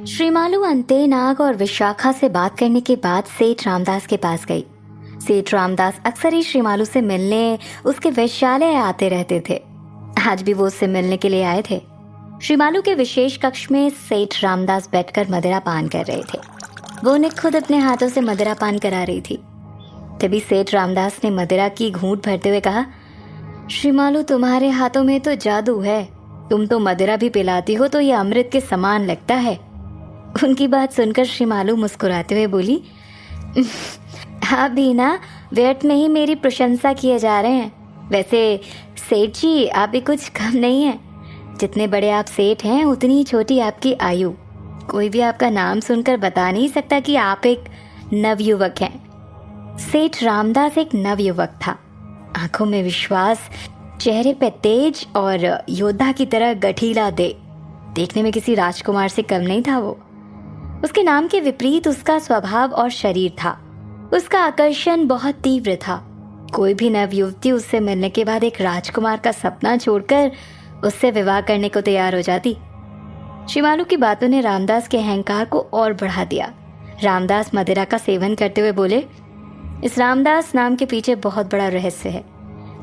श्रीमालू अंते नाग और विशाखा से बात करने के बाद सेठ रामदास के पास गई। सेठ रामदास अक्सर ही श्रीमालू से मिलने उसके वेश्यालय आते रहते थे। आज भी वो उससे मिलने के लिए आए थे। श्रीमालू के विशेष कक्ष में सेठ रामदास बैठकर मदिरा पान कर रहे थे। वो उन्हें खुद अपने हाथों से मदिरा पान करा रही थी। तभी सेठ रामदास ने मदिरा की घूंट भरते हुए कहा, श्रीमालू तुम्हारे हाथों में तो जादू है। तुम तो मदिरा भी पिलाती हो तो ये अमृत के समान लगता है। उनकी बात सुनकर श्रीमालू मुस्कुराते हुए बोली, आप भी ना व्यर्थ में ही मेरी प्रशंसा किए जा रहे हैं। वैसे सेठ जी आप भी कुछ कम नहीं है। जितने बड़े आप सेठ हैं उतनी ही छोटी आपकी आयु। कोई भी आपका नाम सुनकर बता नहीं सकता कि आप एक नवयुवक हैं। सेठ रामदास एक नवयुवक था। आंखों में विश्वास, चेहरे पे तेज और योद्धा की तरह गठीला देखने में किसी राजकुमार से कम नहीं था वो। उसके नाम के विपरीत उसका स्वभाव और शरीर था। उसका आकर्षण बहुत तीव्र था। कोई भी नवयुवती उससे मिलने के बाद एक राजकुमार का सपना छोड़कर उससे विवाह करने को तैयार हो जाती। श्रीमालू की बातों ने रामदास के अहंकार को और बढ़ा दिया। रामदास मदिरा का सेवन करते हुए बोले, इस रामदास नाम के पीछे बहुत बड़ा रहस्य है।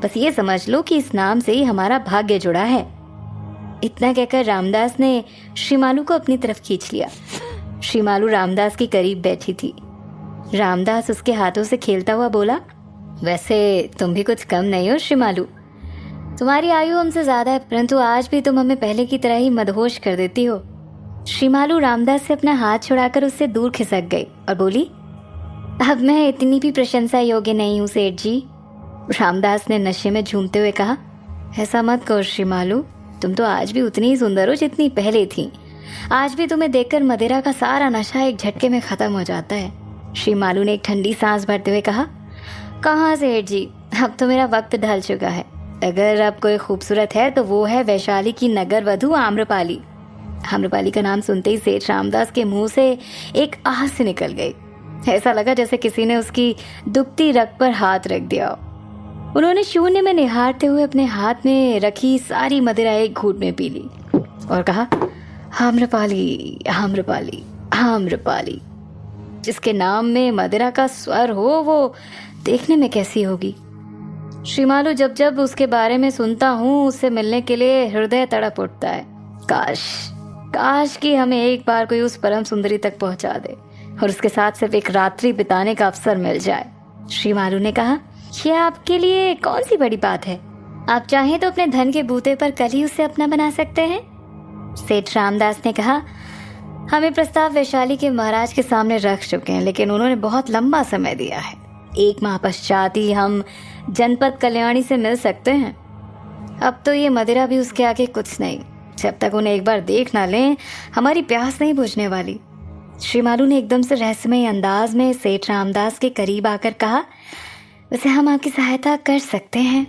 बस ये समझ लो कि इस नाम से ही हमारा भाग्य जुड़ा है। इतना कहकर रामदास ने श्रीमालू को अपनी तरफ खींच लिया। श्रीमालू रामदास के करीब बैठी थी। रामदास उसके हाथों से खेलता हुआ बोला, वैसे तुम भी कुछ कम नहीं हो श्रीमालू। तुम्हारी आयु हमसे ज्यादा है, परंतु आज भी तुम हमें पहले की तरह ही मदहोश कर देती हो। श्रीमालू रामदास से अपना हाथ छुड़ाकर उससे दूर खिसक गई और बोली, अब मैं इतनी भी प्रशंसा योग्य नहीं हूँ सेठ जी। रामदास ने नशे में झूमते हुए कहा, ऐसा मत करो श्रीमालू, तुम तो आज भी उतनी ही सुंदर हो जितनी पहले थी। आज भी तुम्हें देखकर मदिरा का सारा नशा एक झटके में खत्म हो जाता है। श्रीमालू ने एक ठंडी सांस भरते हुए कहा, कहाँ सेठ जी, अब तो मेरा वक्त ढल चुका है। अगर अब कोई खूबसूरत है तो वो है वैशाली की नगर वधू आम्रपाली। आम्रपाली का नाम सुनते ही सेठ रामदास के मुंह से एक आह से निकल गई। ऐसा लगा जैसे किसी ने उसकी दुखती रग पर हाथ रख दिया। उन्होंने शून्य में निहारते हुए अपने हाथ में रखी सारी मदिरा एक घूंट में पी ली और कहा, आम्रपाली आम्रपाली आम्रपाली। जिसके नाम में मदिरा का स्वर हो वो देखने में कैसी होगी। श्रीमालू जब जब उसके बारे में सुनता हूँ उससे मिलने के लिए हृदय तड़प उठता है। काश कि हमें एक बार कोई उस परम सुंदरी तक पहुंचा दे और उसके साथ सिर्फ एक रात्रि बिताने का अवसर मिल जाए। श्रीमालू ने कहा, यह आपके लिए कौन सी बड़ी बात है। आप चाहें तो अपने धन के बूते पर कल ही उसे अपना बना सकते हैं। सेठ रामदास ने कहा, हमें प्रस्ताव वैशाली के महाराज के सामने रख चुके हैं, लेकिन उन्होंने बहुत लंबा समय दिया है। 1 माह पश्चात ही हम जनपद कल्याणी से मिल सकते हैं। अब तो ये मदिरा भी उसके आगे कुछ नहीं। जब तक उन्हें एक बार देख ना लें हमारी प्यास नहीं बुझने वाली। श्रीमालू ने एकदम से रहस्यमय अंदाज में सेठ रामदास के करीब आकर कहा, वैसे हम आपकी सहायता कर सकते हैं।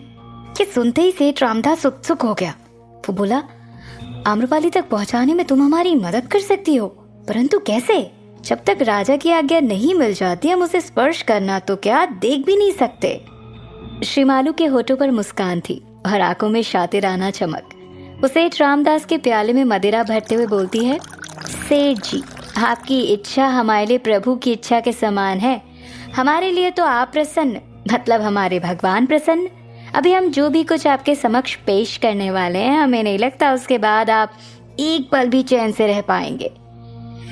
ये सुनते ही सेठ रामदास उत्सुक हो गया। वो बोला, आम्रपाली तक पहुंचाने में तुम हमारी मदद कर सकती हो, परंतु कैसे? जब तक राजा की आज्ञा नहीं मिल जाती हम उसे स्पर्श करना तो क्या देख भी नहीं सकते। श्रीमालू के होठों पर मुस्कान थी और आंखों में शातिराना चमक। वो सेठ रामदास के प्याले में मदिरा भरते हुए बोलती है, सेठ जी आपकी इच्छा हमारे लिए प्रभु की इच्छा के समान है। हमारे लिए तो आप प्रसन्न, मतलब हमारे भगवान प्रसन्न। अभी हम जो भी कुछ आपके समक्ष पेश करने वाले हैं हमें नहीं लगता उसके बाद आप एक पल भी चैन से रह पाएंगे।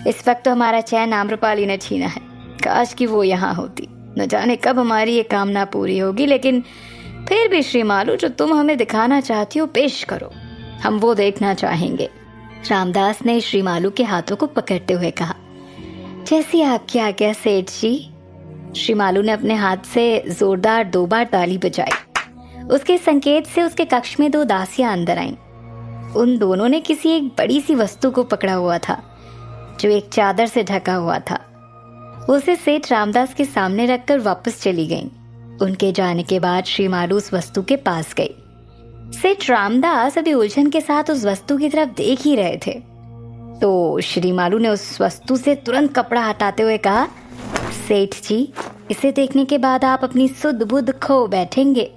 इस वक्त तो हमारा चैन आम्रपाली ने छीना है। काश कि वो यहाँ होती। न जाने कब हमारी ये कामना पूरी होगी, लेकिन फिर भी श्रीमालू जो तुम हमें दिखाना चाहती हो पेश करो, हम वो देखना चाहेंगे। रामदास ने श्रीमालू के हाथों को पकड़ते हुए कहा, जैसी आपकी आज्ञा सेठ जी। श्रीमालू ने अपने हाथ से जोरदार 2 बार ताली बजाई। उसके संकेत से उसके कक्ष में 2 दासियां अंदर आईं। उन दोनों ने किसी एक बड़ी सी वस्तु को पकड़ा हुआ था जो एक चादर से ढका हुआ था। उसे सेठ रामदास के सामने रखकर वापस चली गईं। उनके जाने के बाद श्रीमालू उस वस्तु के पास गई। सेठ रामदास अभी उलझन के साथ उस वस्तु की तरफ देख ही रहे थे तो श्रीमालू ने उस वस्तु से तुरंत कपड़ा हटाते हुए कहा, सेठ जी इसे देखने के बाद आप अपनी सुध बुध खो बैठेंगे।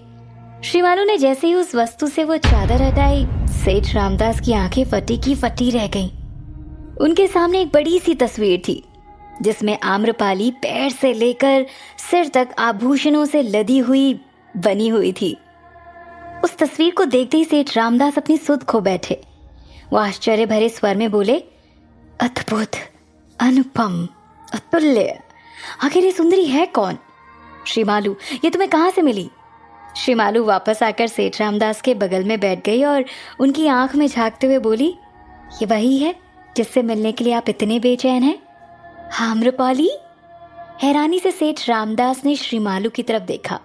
श्रीमालू ने जैसे ही उस वस्तु से वो चादर हटाई, सेठ रामदास की आंखें फटी की फटी रह गईं। उनके सामने एक बड़ी सी तस्वीर थी जिसमें आम्रपाली पैर से लेकर सिर तक आभूषणों से लदी हुई बनी हुई थी। उस तस्वीर को देखते ही सेठ रामदास अपनी सुध खो बैठे। वो आश्चर्य भरे स्वर में बोले, अद्भुत, अनुपम, अतुल्य, आखिर ये सुंदरी है कौन? श्रीमालू, ये तुम्हें कहाँ से मिली? श्रीमालू वापस आकर सेठ रामदास के बगल में बैठ गई और उनकी आंख में झांकते हुए बोली, ये वही है जिससे मिलने के लिए आप इतने बेचैन हैं? आम्रपाली? हैरानी से सेठ रामदास ने श्रीमालू की तरफ देखा।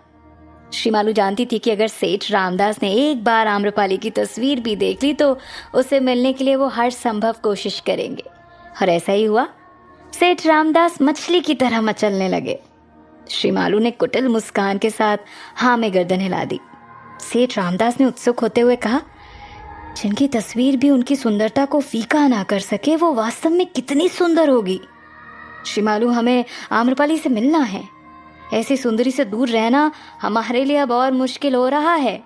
श्रीमालू जानती थी कि अगर सेठ रामदास ने एक बार आम्रपाली की तस्वीर भी देख ली तो उससे मिलने के लिए वो हर संभव कोशिश करेंगे, और ऐसा ही हुआ। सेठ रामदास मछली की तरह मचलने लगे। श्रीमालू ने कुटिल मुस्कान के साथ हाँ में गर्दन हिला दी। सेठ रामदास ने उत्सुक होते हुए कहा, जिनकी तस्वीर भी उनकी सुंदरता को फीका ना कर सके, वो वास्तव में कितनी सुंदर होगी। श्रीमालू, हमें आम्रपाली से मिलना है। ऐसी सुंदरी से दूर रहना हमारे लिए अब और मुश्किल हो रहा है।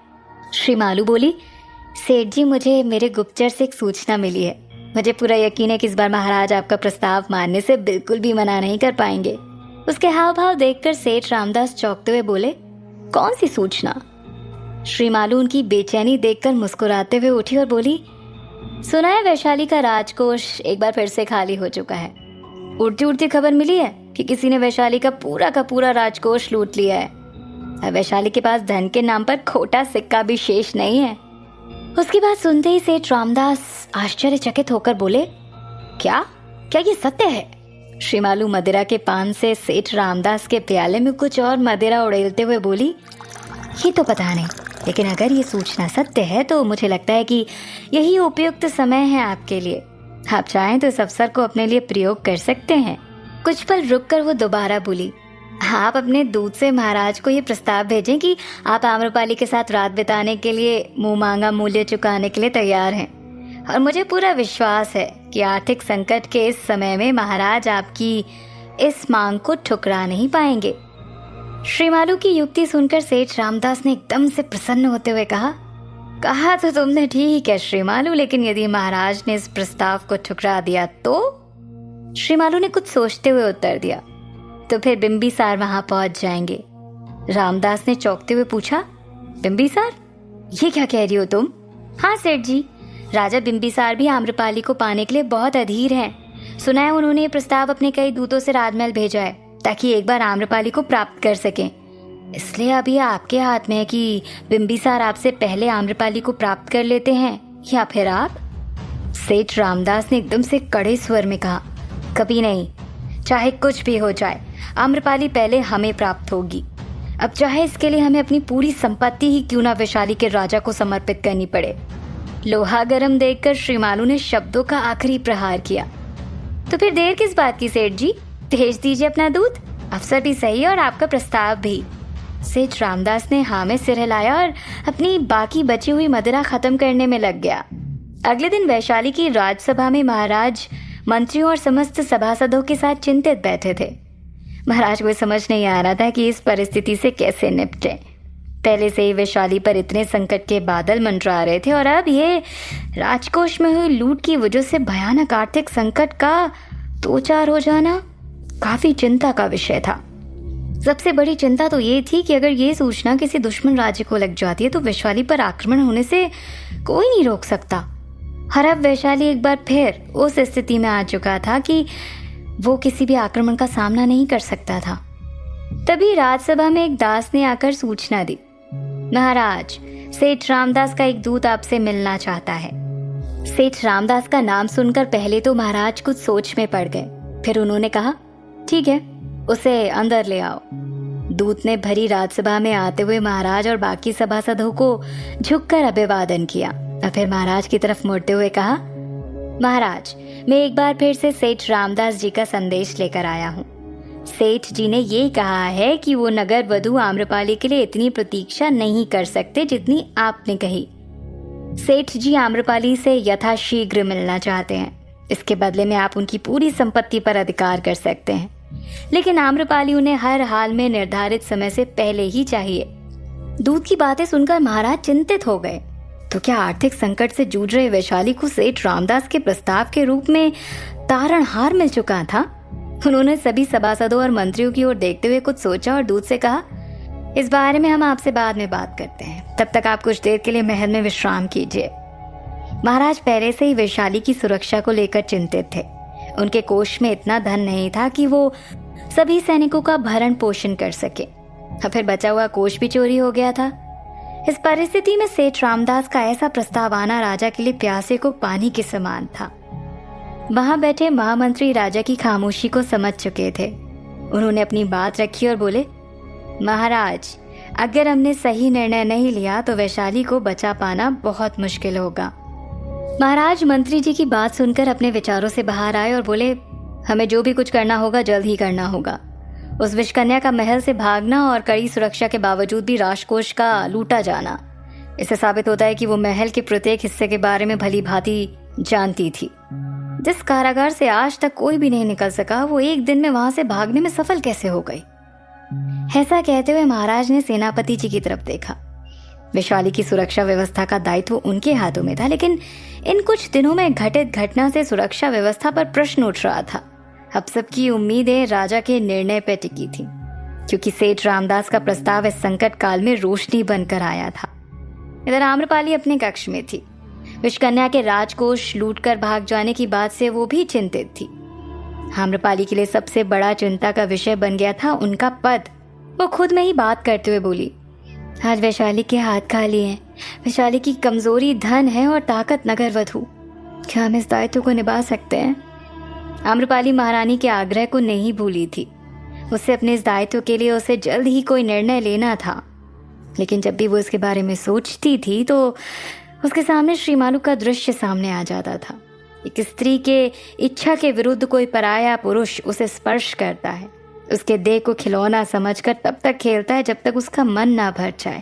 श्रीमालू बोली, सेठ जी, मुझे मेरे गुप्तचर से एक सूचना मिली है। मुझे पूरा यकीन है कि इस बार महाराज आपका प्रस्ताव मानने से बिल्कुल भी मना नहीं कर पाएंगे। उसके हाव भाव देखकर सेठ रामदास चौंकते हुए बोले, कौन सी सूचना? श्रीमालू उनकी बेचैनी देखकर मुस्कुराते हुए उठी और बोली, सुना है वैशाली का राजकोष एक बार फिर से खाली हो चुका है। उड़ती उड़ती खबर मिली है कि किसी ने वैशाली का पूरा राजकोष लूट लिया है। अब वैशाली के पास धन के नाम पर खोटा सिक्का भी शेष नहीं है। उसकी बात सुनते ही सेठ रामदास आश्चर्यचकित होकर बोले, क्या क्या ये सत्य है? श्रीमालू मदिरा के पान से सेठ रामदास के प्याले में कुछ और मदिरा उड़ेलते हुए बोली, ये तो पता नहीं, लेकिन अगर ये सूचना सत्य है तो मुझे लगता है कि यही उपयुक्त समय है आपके लिए। आप चाहें तो इस अवसर को अपने लिए प्रयोग कर सकते हैं। कुछ पल रुककर वो दोबारा बोली, आप अपने दूत से महाराज को ये प्रस्ताव भेजें कि आप आम्रपाली के साथ रात बिताने के लिए मुंह मांगा मूल्य चुकाने के लिए तैयार हैं, और मुझे पूरा विश्वास है कि आर्थिक संकट के इस समय में महाराज आपकी इस मांग को ठुकरा नहीं पाएंगे। श्रीमालू की युक्ति सुनकर सेठ रामदास ने एकदम से प्रसन्न होते हुए कहा तो तुमने ठीक है श्रीमालू, लेकिन यदि महाराज ने इस प्रस्ताव को ठुकरा दिया तो? श्रीमालू ने कुछ सोचते हुए उत्तर दिया, तो फिर बिंबिसार वहां पहुंच जाएंगे। रामदास ने चौंकते हुए पूछा, बिंबिसार? ये क्या कह रही हो तुम? हाँ सेठ जी, राजा बिंबिसार भी आम्रपाली को पाने के लिए बहुत अधीर हैं। सुना है उन्होंने ये प्रस्ताव अपने कई दूतों से राजमहल भेजा है ताकि एक बार आम्रपाली को प्राप्त कर सकें। इसलिए अब ये आपके हाथ में है कि बिंबिसार आपसे पहले आम्रपाली को प्राप्त कर लेते हैं या फिर आप? सेठ रामदास ने एकदम से कड़े स्वर में कहा, कभी नहीं, चाहे कुछ भी हो जाए, आम्रपाली पहले हमें प्राप्त होगी। अब चाहे इसके लिए हमें अपनी पूरी संपत्ति ही क्यों ना वैशाली के राजा को समर्पित करनी पड़े। लोहा गर्म देखकर श्रीमालू ने शब्दों का आखिरी प्रहार किया। तो फिर देर किस बात की सेठ जी, भेज दीजिए अपना दूत। अफसर भी सही और आपका प्रस्ताव भी। सेठ रामदास ने हाँ में सिर हिलाया और अपनी बाकी बची हुई मदिरा खत्म करने में लग गया। अगले दिन वैशाली की राजसभा में महाराज मंत्रियों और समस्त सभासदों के साथ चिंतित बैठे थे। महाराज को समझ नहीं आ रहा था कि इस परिस्थिति से कैसे निपटे। पहले से ही वैशाली पर इतने संकट के बादल मंडरा रहे थे और अब ये राजकोष में हुई लूट की वजह से भयानक आर्थिक संकट का दो चार हो जाना काफी चिंता का विषय था। सबसे बड़ी चिंता तो ये थी कि अगर ये सूचना किसी दुश्मन राज्य को लग जाती है तो वैशाली पर आक्रमण होने से कोई नहीं रोक सकता। और अब वैशाली एक बार फिर उस स्थिति में आ चुका था कि वो किसी भी आक्रमण का सामना नहीं कर सकता था। तभी राजसभा में एक दास ने आकर सूचना दी, महाराज, सेठ रामदास का एक दूत आपसे मिलना चाहता है। सेठ रामदास का नाम सुनकर पहले तो महाराज कुछ सोच में पड़ गए, फिर उन्होंने कहा, ठीक है, उसे अंदर ले आओ। दूत ने भरी राजसभा में आते हुए महाराज और बाकी सभासदों को झुककर अभिवादन किया और फिर महाराज की तरफ मुड़ते हुए कहा, महाराज, मैं एक बार फिर से सेठ रामदास जी का संदेश लेकर आया हूँ। सेठ जी ने ये कहा है कि वो नगर वधू आम्रपाली के लिए इतनी प्रतीक्षा नहीं कर सकते जितनी आपने कही। सेठ जी आम्रपाली से यथाशीघ्र मिलना चाहते हैं। इसके बदले में आप उनकी पूरी संपत्ति पर अधिकार कर सकते हैं, लेकिन आम्रपाली उन्हें हर हाल में निर्धारित समय से पहले ही चाहिए। दूत की बातें सुनकर महाराज चिंतित हो गए। तो क्या आर्थिक संकट से जूझ रहे वैशाली को सेठ रामदास के प्रस्ताव के रूप में तारणहार मिल चुका था? उन्होंने सभी सभासदों और मंत्रियों की ओर देखते हुए कुछ सोचा और दूत से कहा, इस बारे में हम आपसे बाद में बात करते हैं, तब तक आप कुछ देर के लिए महल में विश्राम कीजिए। महाराज पहले से ही वैशाली की सुरक्षा को लेकर चिंतित थे। उनके कोष में इतना धन नहीं था कि वो सभी सैनिकों का भरण पोषण कर सके, और फिर बचा हुआ कोष भी चोरी हो गया था। इस परिस्थिति में सेठ रामदास का ऐसा प्रस्ताव आना राजा के लिए प्यासे को पानी के समान था। वहां बैठे महामंत्री राजा की खामोशी को समझ चुके थे। उन्होंने अपनी बात रखी और बोले, महाराज, अगर हमने सही निर्णय नहीं लिया तो वैशाली को बचा पाना बहुत मुश्किल होगा। महाराज मंत्री जी की बात सुनकर अपने विचारों से बाहर आए और बोले, हमें जो भी कुछ करना होगा जल्द ही करना होगा। उस विषकन्या का महल से भागना और कड़ी सुरक्षा के बावजूद भी राजकोष का लूटा जाना, इससे साबित होता है कि वो महल के प्रत्येक हिस्से के बारे में भली भांति जानती थी। जिस कारागार से आज तक कोई भी नहीं निकल सका, वो एक दिन में वहां से भागने में सफल कैसे हो गई? ऐसा कहते हुए महाराज ने सेनापति जी की तरफ देखा। वैशाली की सुरक्षा व्यवस्था का दायित्व उनके हाथों में था, लेकिन इन कुछ दिनों में घटित घटना से सुरक्षा व्यवस्था पर प्रश्न उठ रहा था। अब सबकी उम्मीदें राजा के निर्णय पर टिकी थी, क्योंकि सेठ रामदास का प्रस्ताव इस संकट काल में रोशनी बनकर आया था। इधर आम्रपाली अपने कक्ष में थी। विषकन्या के राजकोष लूटकर भाग जाने की बात से वो भी चिंतित थी। आम्रपाली के लिए सबसे बड़ा चिंता का विषय बन गया था उनका पद। वो खुद में ही बात करते हुए बोली, आज वैशाली के हाथ खाली हैं। वैशाली की कमजोरी धन है और ताकत नगरवधु। क्या हम इस दायित्व को निभा सकते हैं? आम्रपाली महारानी के आग्रह को नहीं भूली थी। उससे अपने इस दायित्व के लिए उसे जल्द ही कोई निर्णय लेना था, लेकिन जब भी वो इसके बारे में सोचती थी तो उसके सामने श्रीमालू का दृश्य सामने आ जाता था। एक स्त्री के इच्छा के विरुद्ध कोई पराया पुरुष उसे स्पर्श करता है, उसके देह को खिलौना समझकर तब तक खेलता है जब तक उसका मन ना भर जाए।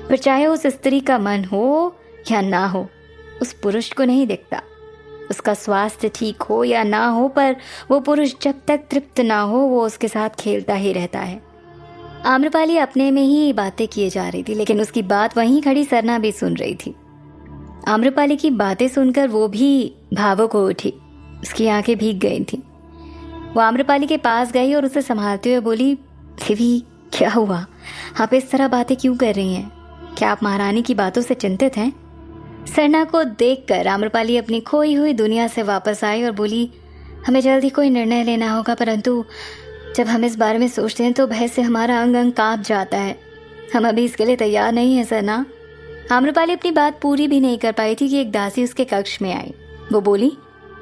फिर चाहे उस स्त्री का मन हो या ना हो, उस पुरुष को नहीं दिखता। उसका स्वास्थ्य ठीक हो या ना हो, पर वो पुरुष जब तक तृप्त ना हो वो उसके साथ खेलता ही रहता है। आम्रपाली अपने में ही बातें किए जा रही थी, लेकिन उसकी बात वहीं खड़ी सरना भी सुन रही थी। आम्रपाली की बातें सुनकर वो भी भावुक हो उठी। उसकी आंखें भीग गई थी। वो आम्रपाली के पास गई और उसे संभालते हुए बोली, देवी क्या हुआ? आप इस तरह बातें क्यों कर रही हैं? क्या आप महारानी की बातों से चिंतित हैं? सरना को देखकर आम्रपाली अपनी खोई हुई दुनिया से वापस आई और बोली, हमें जल्द ही कोई निर्णय लेना होगा, परंतु जब हम इस बारे में सोचते हैं तो भय से हमारा अंग अंग कांप जाता है। हम अभी इसके लिए तैयार नहीं है सरना। आम्रपाली अपनी बात पूरी भी नहीं कर पाई थी कि एक दासी उसके कक्ष में आई। वो बोली,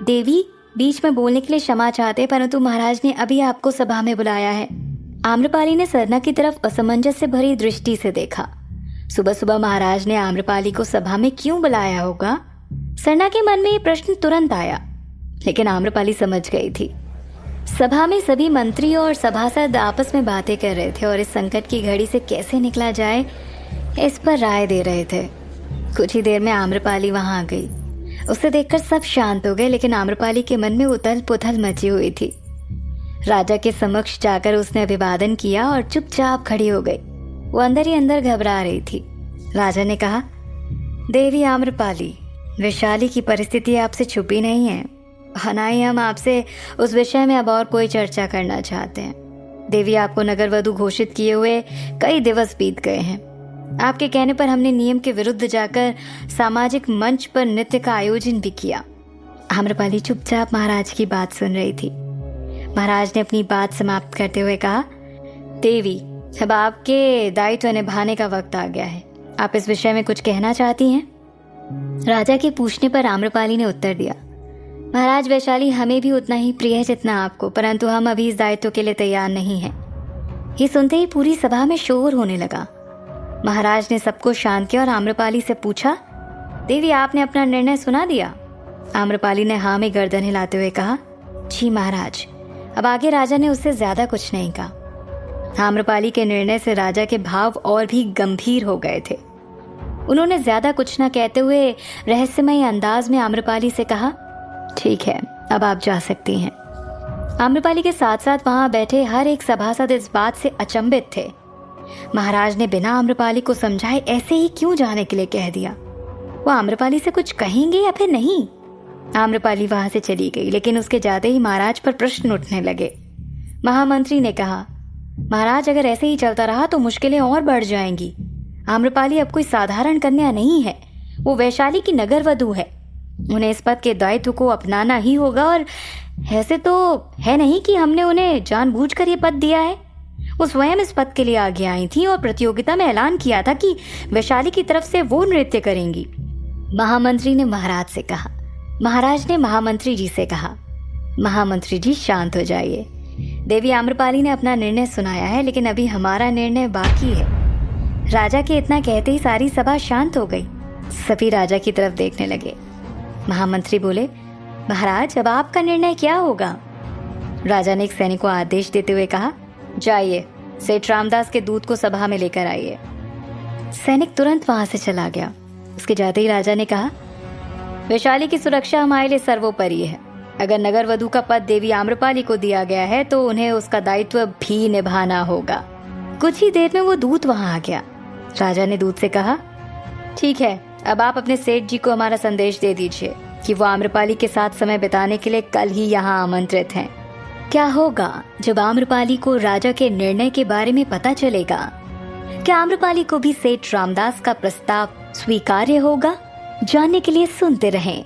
देवी, बीच में बोलने के लिए क्षमा चाहते, परंतु महाराज ने अभी आपको सभा में बुलाया है। आम्रपाली ने सरना की तरफ असमंजस से भरी दृष्टि से देखा। सुबह सुबह महाराज ने आम्रपाली को सभा में क्यों बुलाया होगा? सरना के मन में ये प्रश्न तुरंत आया, लेकिन आम्रपाली समझ गई थी। सभा में सभी मंत्री और सभासद आपस में बातें कर रहे थे और इस संकट की घड़ी से कैसे निकला जाए इस पर राय दे रहे थे। कुछ ही देर में आम्रपाली वहां आ गई। उसे देखकर सब शांत हो गए, लेकिन आम्रपाली के मन में उथल पुथल मची हुई थी। राजा के समक्ष जाकर उसने अभिवादन किया और चुपचाप खड़ी हो गई। वो अंदर ही अंदर घबरा रही थी। राजा ने कहा, देवी आम्रपाली, वैशाली की परिस्थिति आपसे छुपी नहीं है। ना ही हम आपसे उस विषय में अब और कोई चर्चा करना चाहते हैं। देवी, आपको नगरवधु घोषित किए हुए कई दिवस बीत गए हैं। आपके कहने पर हमने नियम के विरुद्ध जाकर सामाजिक मंच पर नृत्य का आयोजन भी किया। आम्रपाली चुपचाप महाराज की बात सुन रही थी। महाराज ने अपनी बात समाप्त करते हुए कहा, देवी, अब आपके दायित्व निभाने का वक्त आ गया है। आप इस विषय में कुछ कहना चाहती हैं? राजा के पूछने पर आम्रपाली ने उत्तर दिया, महाराज, वैशाली हमें भी उतना ही प्रिय है जितना आपको, परंतु हम अभी इस दायित्व के लिए तैयार नहीं हैं। ये सुनते ही पूरी सभा में शोर होने लगा। महाराज ने सबको शांत किया और आम्रपाली से पूछा, देवी, आपने अपना निर्णय सुना दिया? आम्रपाली ने हाँ में गर्दन हिलाते हुए कहा, जी महाराज। अब आगे राजा ने उससे ज्यादा कुछ नहीं कहा। आम्रपाली के निर्णय से राजा के भाव और भी गंभीर हो गए थे। उन्होंने ज्यादा कुछ न कहते हुए रहस्यमय अंदाज में आम्रपाली से कहा, ठीक है, अब आप जा सकती हैं। आम्रपाली के साथ साथ वहां बैठे हर एक सभासद इस बात से अचंभित थे। महाराज ने बिना आम्रपाली को समझाए ऐसे ही क्यों जाने के लिए कह दिया? वो आम्रपाली से कुछ कहेंगे या फिर नहीं। आम्रपाली वहां से चली गई, लेकिन उसके जाते ही महाराज पर प्रश्न उठने लगे। महामंत्री ने कहा, महाराज अगर ऐसे ही चलता रहा तो मुश्किलें और बढ़ जाएंगी। आम्रपाली अब कोई साधारण कन्या नहीं है, वो वैशाली की नगर वधू है। उन्हें इस पद के दायित्व को अपनाना ही होगा, और ऐसे तो है नहीं कि हमने उन्हें जानबूझकर ये पद दिया है। वो स्वयं इस पद के लिए आगे आई थी और प्रतियोगिता में ऐलान किया था कि वैशाली की तरफ से वो नृत्य करेंगी। महामंत्री ने महाराज से कहा। महाराज ने महामंत्री जी से कहा, महामंत्री जी शांत हो जाइए। देवी आम्रपाली ने अपना निर्णय सुनाया है, लेकिन अभी हमारा निर्णय बाकी है। राजा के इतना कहते ही सारी सभा शांत हो गई। सभी राजा की तरफ देखने लगे। महामंत्री बोले, महाराज अब आपका निर्णय क्या होगा? राजा ने एक सैनिक को आदेश देते हुए कहा, जाइए सेठ रामदास के दूत को सभा में लेकर आइए। सैनिक तुरंत वहां से चला गया। उसके जाते ही राजा ने कहा, वैशाली की सुरक्षा हमारे लिए सर्वोपरि है। अगर नगर वधू का पद देवी आम्रपाली को दिया गया है तो उन्हें उसका दायित्व भी निभाना होगा। कुछ ही देर में वो दूत वहां आ गया। राजा ने दूत से कहा, ठीक है, अब आप अपने सेठ जी को हमारा संदेश दे दीजिए कि वो आम्रपाली के साथ समय बिताने के लिए कल ही यहाँ आमंत्रित हैं। क्या होगा जब आम्रपाली को राजा के निर्णय के बारे में पता चलेगा? क्या आम्रपाली को भी सेठ रामदास का प्रस्ताव स्वीकार्य होगा? जानने के लिए सुनते रहें।